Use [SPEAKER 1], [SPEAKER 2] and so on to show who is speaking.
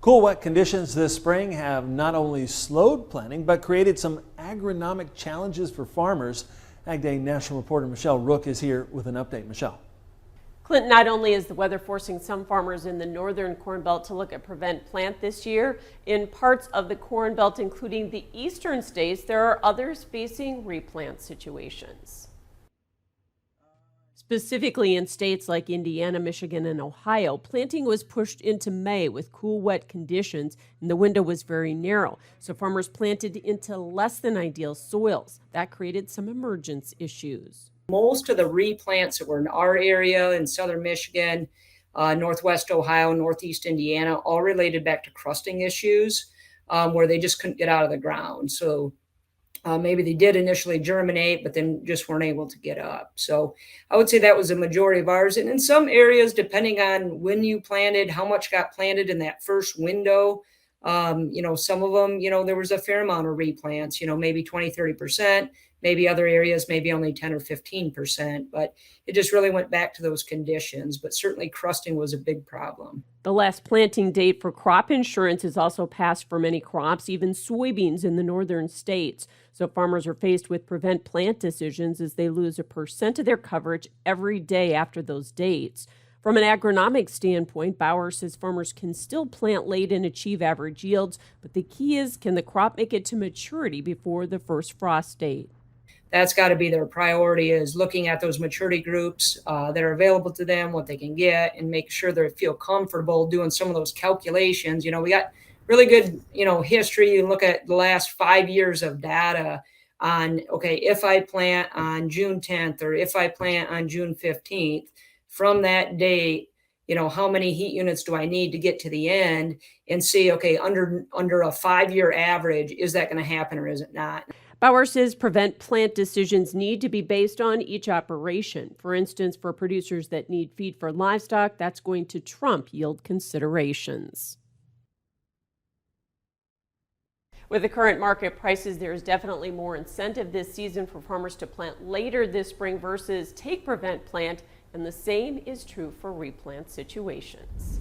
[SPEAKER 1] Cool, wet conditions this spring have not only slowed planting, but created some agronomic challenges for farmers. Ag Day national reporter Michelle Rook is here with an update. Michelle.
[SPEAKER 2] Clint, not only is the weather forcing some farmers in the northern Corn Belt to look at prevent plant this year, in parts of the Corn Belt, including the eastern states, there are others facing replant situations. Specifically in states like Indiana, Michigan, and Ohio, planting was pushed into May with cool, wet conditions, and the window was very narrow. So farmers planted into less than ideal soils. That created some emergence issues.
[SPEAKER 3] Most of the replants that were in our area in southern Michigan, northwest Ohio, northeast Indiana, all related back to crusting issues where they just couldn't get out of the ground. So maybe they did initially germinate, but then just weren't able to get up. So I would say that was a majority of ours. And in some areas, depending on when you planted, how much got planted in that first window, some of them, there was a fair amount of replants, maybe 20, 30%, maybe other areas, maybe only 10 or 15%, but it just really went back to those conditions. But certainly crusting was a big problem.
[SPEAKER 2] The last planting date for crop insurance is also passed for many crops, even soybeans in the northern states. So farmers are faced with prevent plant decisions as they lose 1% of their coverage every day after those dates. From an agronomic standpoint, Bauer says farmers can still plant late and achieve average yields, but the key is, can the crop make it to maturity before the first frost date?
[SPEAKER 3] That's got to be their priority, is looking at those maturity groups that are available to them, what they can get, and make sure they feel comfortable doing some of those calculations. We got really good, history. You look at the last 5 years of data on, okay, if I plant on June 10th or if I plant on June 15th, from that date, how many heat units do I need to get to the end, and see, okay, under a 5-year average, is that going to happen or is it not?
[SPEAKER 2] Bauer says prevent plant decisions need to be based on each operation. For instance, for producers that need feed for livestock, that's going to trump yield considerations. With the current market prices, there is definitely more incentive this season for farmers to plant later this spring versus take prevent plant, and the same is true for replant situations.